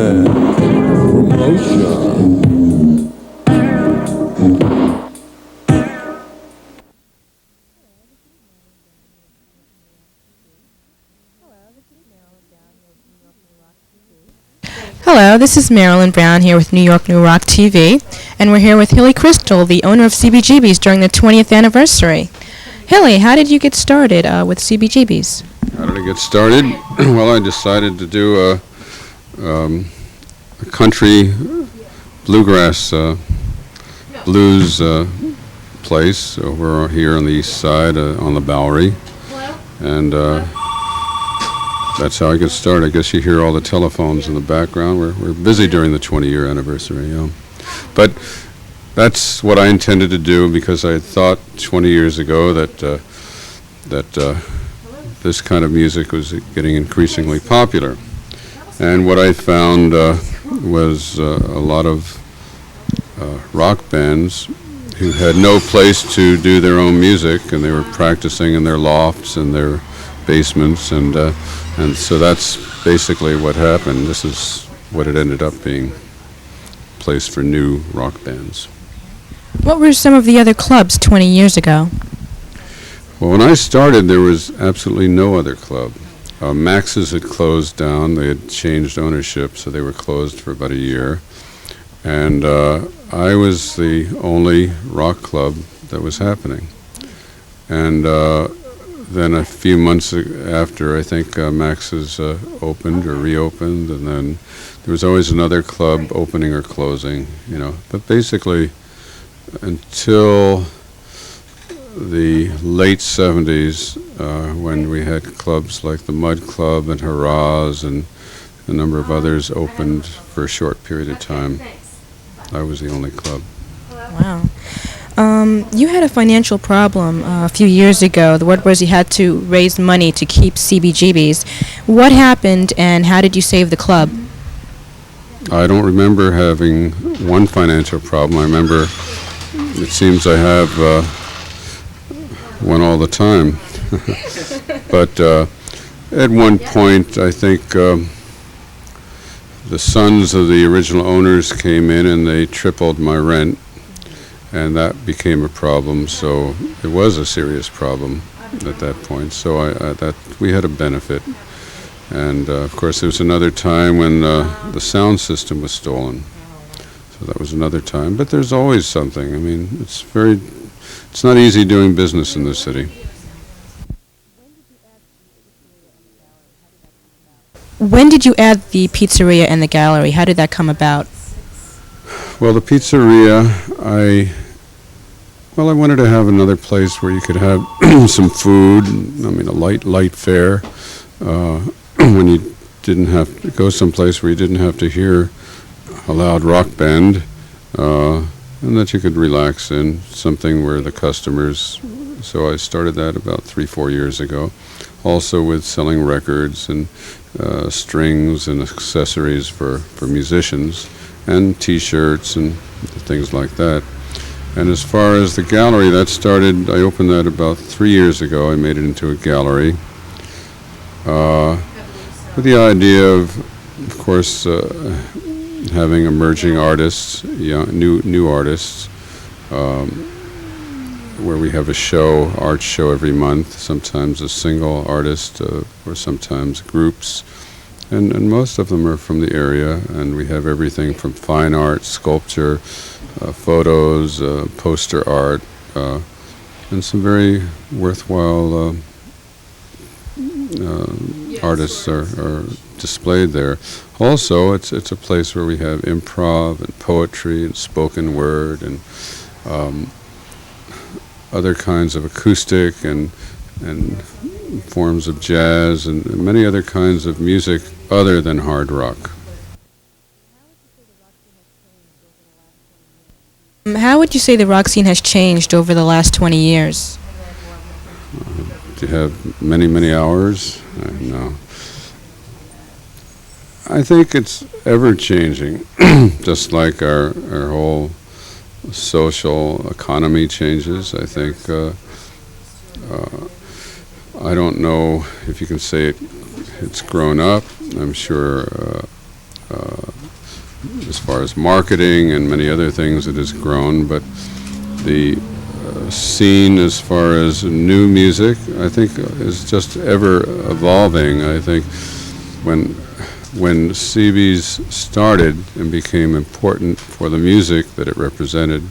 brand promotion. Hello, this is Marilyn Brown here with New York New Rock TV, and we're here with Hilly Crystal, the owner of CBGB's during the 20th anniversary. Hilly, how did you get started with CBGB's? How did I get started? Well, I decided to do a country bluegrass blues place over here on the east side on the Bowery, and that's how I get started. I guess you hear all the telephones in the background. We're busy during the 20-year anniversary, but that's what I intended to do because I thought 20 years ago that this kind of music was getting increasingly popular. And what I found was a lot of rock bands who had no place to do their own music, and they were practicing in their lofts and their basements, and so that's basically what happened. This is what it ended up being, a place for new rock bands. What were some of the other clubs 20 years ago? Well, when I started, there was absolutely no other club. Max's had closed down. They had changed ownership, so they were closed for about a year. And I was the only rock club that was happening. And then a few months after, I think Max's opened or reopened, and then there was always another club opening or closing, But basically, until the late 70s, when we had clubs like the Mud Club and Hurrahs and a number of others opened for a short period of time, I was the only club. Wow. You had a financial problem a few years ago. The word was you had to raise money to keep CBGB's. What happened, and how did you save the club? I don't remember having one financial problem. I remember it seems I have one all the time. But at one point, I think the sons of the original owners came in and they tripled my rent, and that became a problem. So it was a serious problem at that point. So that we had a benefit. And of course, there was another time when the sound system was stolen. So that was another time. But there's always something. I mean, it's not easy doing business in this city. When did you add the pizzeria and the gallery? How did that come about? Well, the pizzeria, I wanted to have another place where you could have some food. I mean, a light fare. When you didn't have to go someplace where you didn't have to hear a loud rock band, and that you could relax in, something where the customers. So I started that about 3-4 years ago. Also with selling records and strings and accessories for musicians, and T-shirts and things like that. And as far as the gallery, I opened that about 3 years ago. I made it into a gallery with the idea of course, having emerging artists, new artists, where we have a art show every month, sometimes a single artist or sometimes groups. And most of them are from the area, and we have everything from fine art, sculpture, photos, poster art, and some very worthwhile artists are displayed there. Also, it's a place where we have improv and poetry and spoken word and other kinds of acoustic and forms of jazz and many other kinds of music other than hard rock. How would you say the rock scene has changed over the last 20 years? Do you have many hours? No. I think it's ever changing, just like our whole social economy changes. I think I don't know if you can say it's grown up. I'm sure as far as marketing and many other things, it has grown. But the scene as far as new music, I think, is just ever evolving. I think when CB's started and became important for the music that it represented,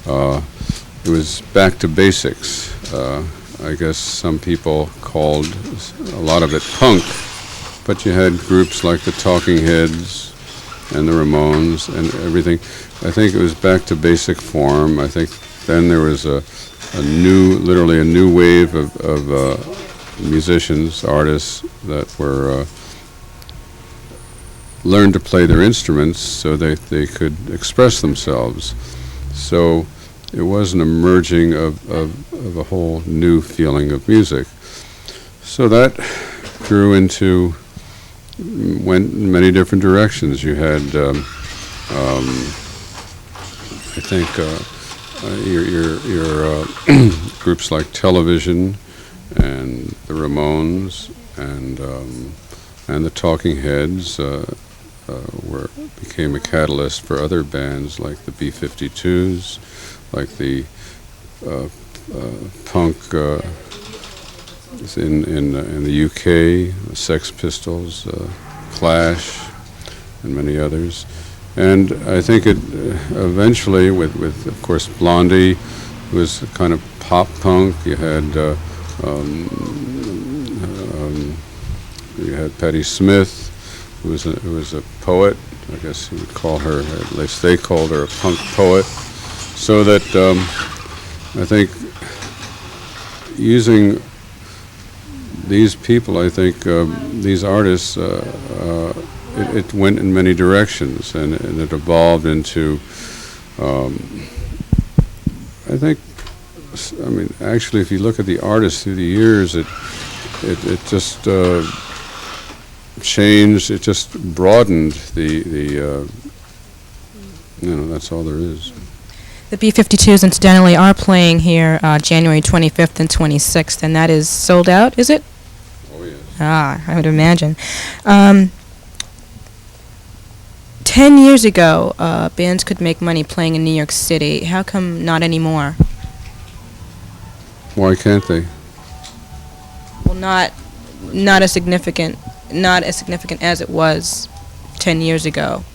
it was back to basics. I guess some people called a lot of it punk, but you had groups like the Talking Heads and the Ramones and everything. I think it was back to basic form. I think then there was literally a new wave of musicians, artists that were learned to play their instruments so they could express themselves. So it was an emerging of a whole new feeling of music. So that grew into, went in many different directions. You had, I think, your groups like Television and the Ramones and the Talking Heads became a catalyst for other bands like the B-52s, like the punk in the UK, the Sex Pistols, Clash, and many others. And I think it eventually, with of course Blondie, was kind of pop punk. You had Patti Smith, who was a poet. I guess you would call her, at least they called her, a punk poet. So that I think using these people, I think these artists, it went in many directions, and it evolved into, I think, I mean, actually, if you look at the artists through the years, it just changed. It just broadened the that's all there is. The B-52s, incidentally, are playing here January 25th and 26th, and that is sold out, is it? Oh, yes. Ah, I would imagine. 10 years ago, bands could make money playing in New York City. How come not anymore? Why can't they? Well, not as significant as it was 10 years ago.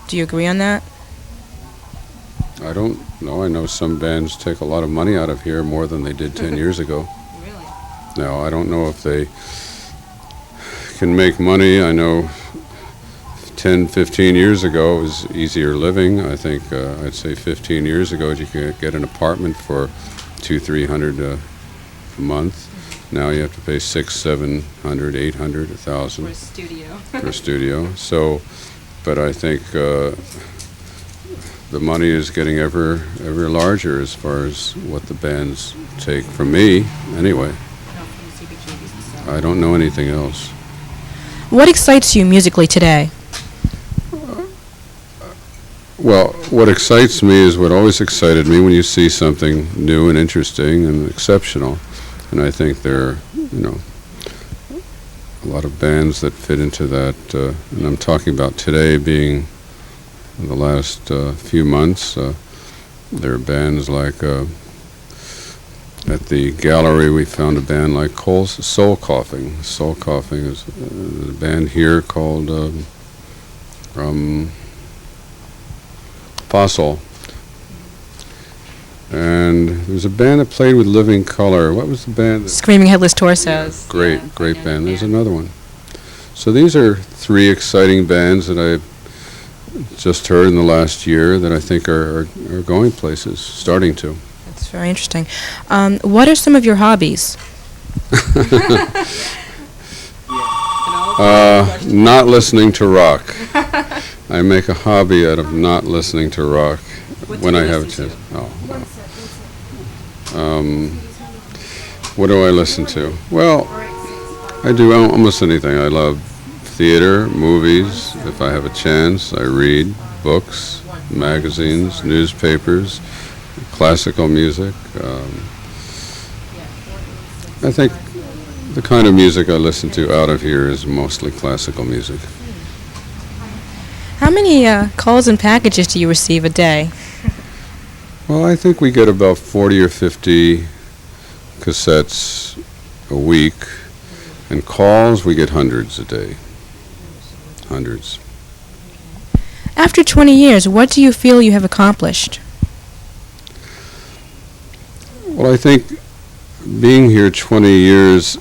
Do you agree on that? I don't know. I know some bands take a lot of money out of here, more than they did 10 years ago. Really? Now, I don't know if they can make money. I know 10, 15 years ago it was easier living. I think I'd say 15 years ago you could get an apartment for $200-300 a month. Now you have to pay $600, $700, $800, $1,000 For a studio. For a studio. So, but I think the money is getting ever larger as far as what the bands take from me, anyway. I don't know anything else. What excites you musically today? Well, what excites me is what always excited me when you see something new and interesting and exceptional. And I think there are, a lot of bands that fit into that. And I'm talking about today being the last few months. There are bands like, at the gallery we found a band like Soul Coughing. Soul Coughing is a band here called Fossil. And there was a band that played with Living Color. What was the band? Screaming Headless Torsos. Great band. There's another one. So these are three exciting bands that I've just heard in the last year that I think are going places, starting to. That's very interesting. What are some of your hobbies? Not listening to rock. I make a hobby out of not listening to rock when I have a chance. What do I listen to? Well, I do almost anything. I love theater, movies. If I have a chance, I read books, magazines, newspapers, classical music. I think the kind of music I listen to out of here is mostly classical music. How How many calls and packages do you receive a day? Well, I think we get about 40 or 50 cassettes a week, and calls we get hundreds a day. Hundreds. After 20 years, what do you feel you have accomplished? Well, I think being here 20 years,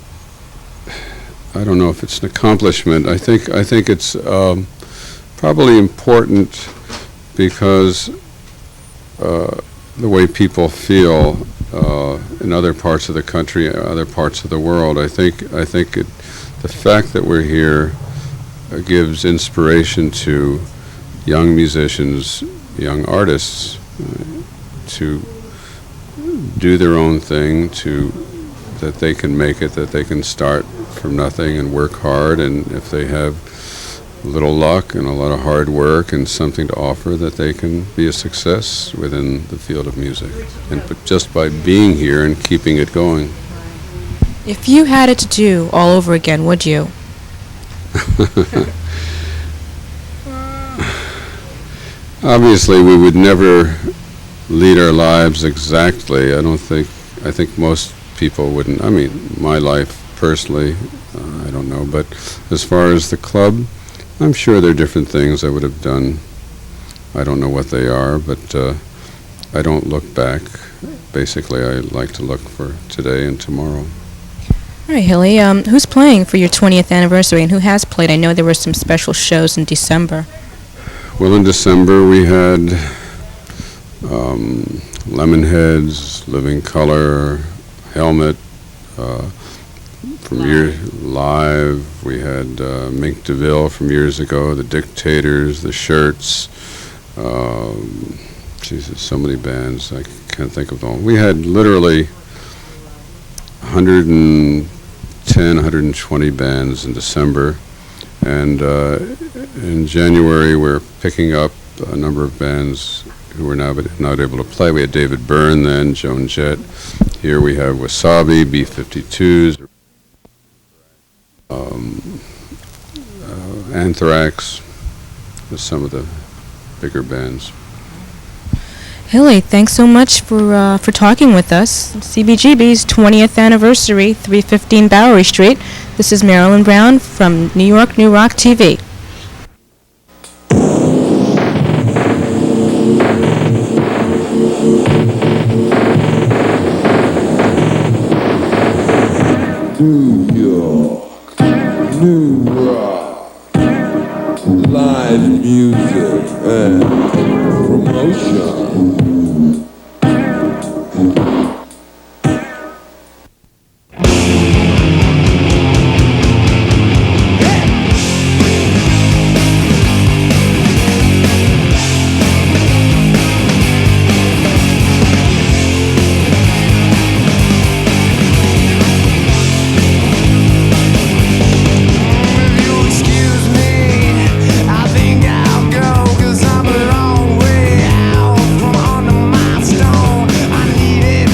I don't know if it's an accomplishment. I think it's probably important because the way people feel in other parts of the country, other parts of the world. I think the fact that we're here gives inspiration to young musicians, young artists, to do their own thing, that they can make it, that they can start from nothing and work hard, and if they have a little luck and a lot of hard work and something to offer, that they can be a success within the field of music, and but just by being here and keeping it going. If you had it to do all over again, would you? Obviously, we would never lead our lives exactly. I think most people wouldn't. I mean, my life personally, I don't know. But as far as the club, I'm sure there are different things I would have done. I don't know what they are, but I don't look back. Basically, I like to look for today and tomorrow. All right, Hilly, who's playing for your 20th anniversary, and who has played? I know there were some special shows in December. Well, in December we had Lemonheads, Living Color, Helmet, from live. We had Mink DeVille from years ago, The Dictators, The Shirts. Jesus, so many bands, I can't think of them all. We had literally 110, 120 bands in December. And in January, we're picking up a number of bands who were now not able to play. We had David Byrne then, Joan Jett. Here we have Wasabi, B-52s, Anthrax, with some of the bigger bands. Hilly, thanks so much for talking with us. CBGB's 20th anniversary, 315 Bowery Street. This is Marilyn Brown from New York New Rock TV. New York, New Rock, live music and promotion. Needed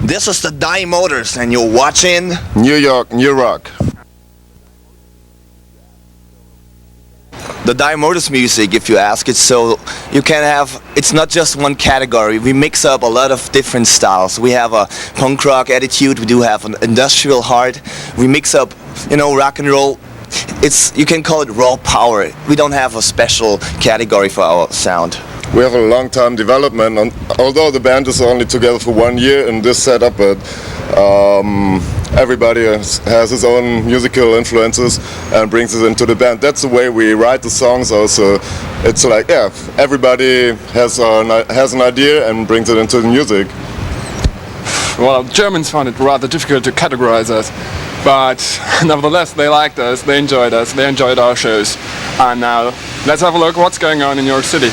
This is the Dying Motors, and you're watching New York, New Rock. the Dying Motors music, if you ask it. So you can have, it's not just one category. We mix up a lot of different styles. We have a punk rock attitude. We do have an industrial heart. We mix up, you know, rock and roll. You can call it raw power. We don't have a special category for our sound. We have a long-time development, and although the band is only together for 1 year in this setup, but everybody has his own musical influences and brings it into the band. That's the way we write the songs also. It's like, yeah, everybody has an idea and brings it into the music. Well, Germans found it rather difficult to categorize us, but nevertheless they liked us, they enjoyed our shows. And now let's have a look what's going on in your city.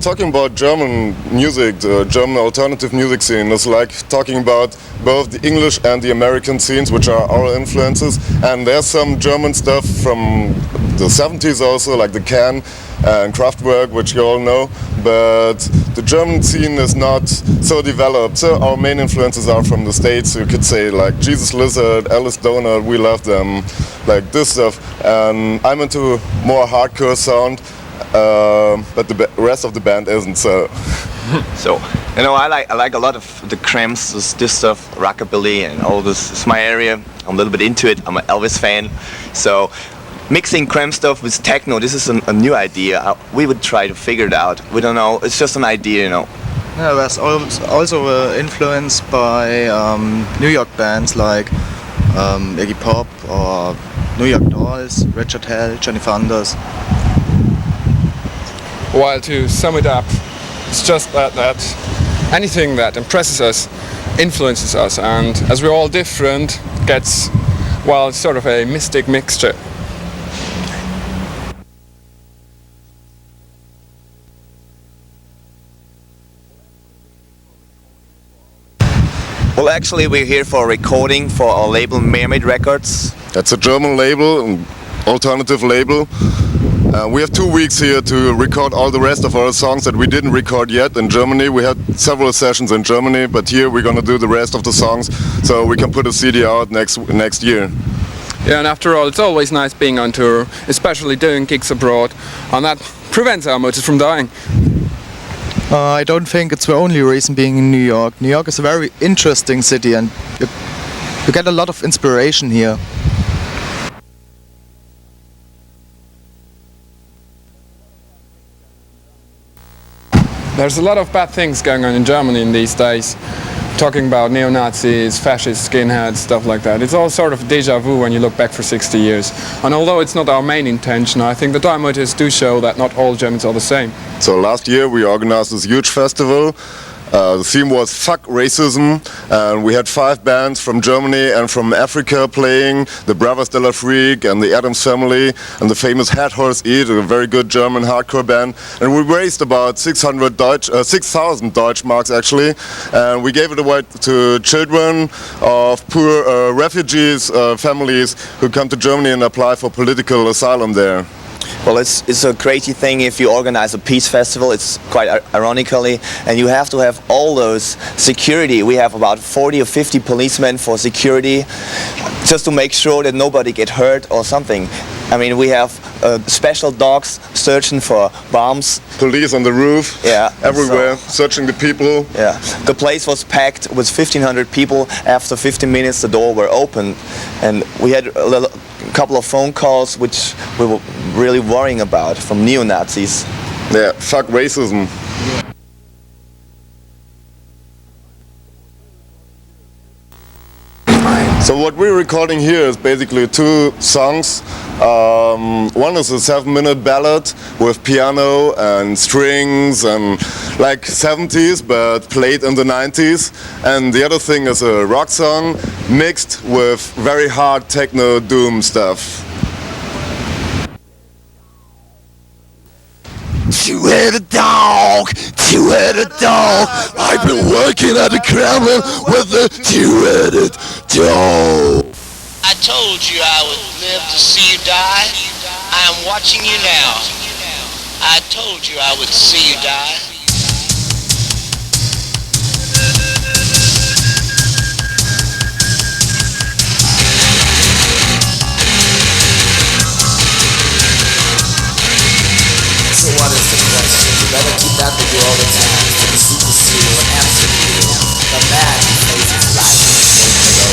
Talking about German music, the German alternative music scene is like talking about both the English and the American scenes, which are our influences. And there's some German stuff from the 70s also, like the Can and Kraftwerk, which you all know. But the German scene is not so developed. So our main influences are from the States. You could say like Jesus Lizard, Alice Donut, we love them, like this stuff. And I'm into more hardcore sound. But the rest of the band isn't, so. So, you know, I like a lot of the Cramps, this stuff, rockabilly and all this. It's my area. I'm a little bit into it. I'm an Elvis fan. So, mixing Cramp stuff with techno, this is a new idea. We would try to figure it out. We don't know. It's just an idea, you know. Yeah, there's also influenced by New York bands like Iggy Pop or New York Dolls, Richard Hell, Johnny Thunders. While to sum it up, it's just that anything that impresses us influences us, and as we're all different, gets, well, sort of a mystic mixture. Well, actually, we're here for a recording for our label Mermaid Records. That's a German label, an alternative label. We have 2 weeks here to record all the rest of our songs that we didn't record yet in Germany. We had several sessions in Germany, but here we're gonna do the rest of the songs so we can put a CD out next year. Yeah, and after all, it's always nice being on tour, especially doing gigs abroad, and that prevents our motors from dying. I don't think it's the only reason being in New York. New York is a very interesting city, and you get a lot of inspiration here. There's a lot of bad things going on in Germany in these days. Talking about neo-Nazis, fascists, skinheads, stuff like that. It's all sort of deja vu when you look back for 60 years. And although it's not our main intention, I think the Dying Motors do show that not all Germans are the same. So last year we organized this huge festival. The theme was Fuck Racism, and we had 5 bands from Germany and from Africa playing, the Brothers de la Freak and the Addams Family and the famous Head Horse Eat, a very good German hardcore band. And we raised about 6,000 Deutschmarks actually, and we gave it away to children of poor refugees, families who come to Germany and apply for political asylum there. Well, it's a crazy thing if you organize a peace festival. It's quite ironically, and you have to have all those security. We have about 40 or 50 policemen for security, just to make sure that nobody get hurt or something. I mean, we have special dogs searching for bombs. Police on the roof, yeah, everywhere, searching the people. Yeah, the place was packed with 1,500 people. After 15 minutes, the door were open, and we had couple of phone calls which we were really worrying about from neo-Nazis. Yeah, fuck racism. So what we're recording here is basically two songs. One is a 7-minute ballad with piano and strings and like 70s but played in the 90s. And the other thing is a rock song mixed with very hard techno doom stuff. Two-headed dog, two-headed dog. I've been working at the Kremlin with a two-headed dog. I told you I would live to see you die. I am watching you now. I told you I would see you die. So what is the question? You better keep that with you all the time. To the super serial answer you. The man who faces life is hello.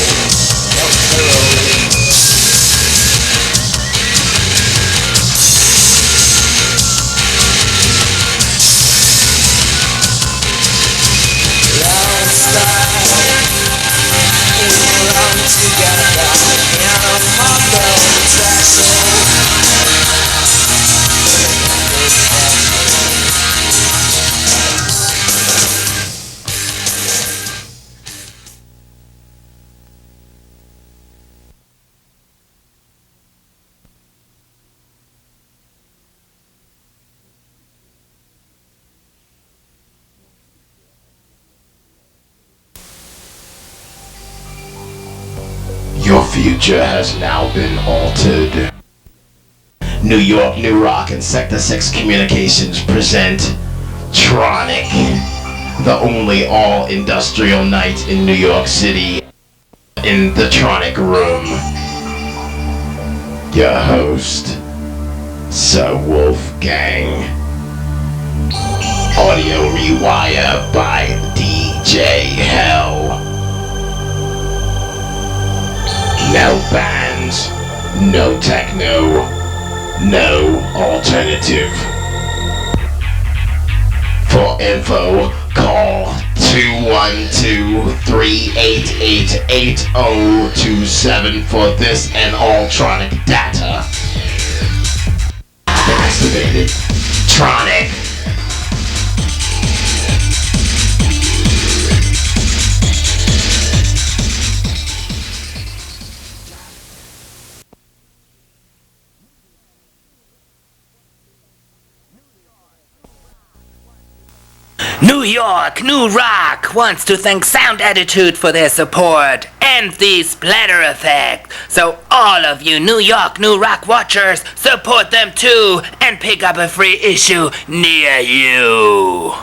Your future has now been altered. New York, New Rock, and Sector 6 Communications present Tronik, the only all-industrial night in New York City, in the Tronik Room. Your host, Sir Wolfgang. Audio Rewire by DJ Hell. No bands, no techno, no alternative. For info, call 212-388-8027 for this and all Tronik data. Activated. Tronik. New York, New Rock wants to thank Sound Attitude for their support and the splatter effect. So all of you New York, New Rock watchers, support them too and pick up a free issue near you.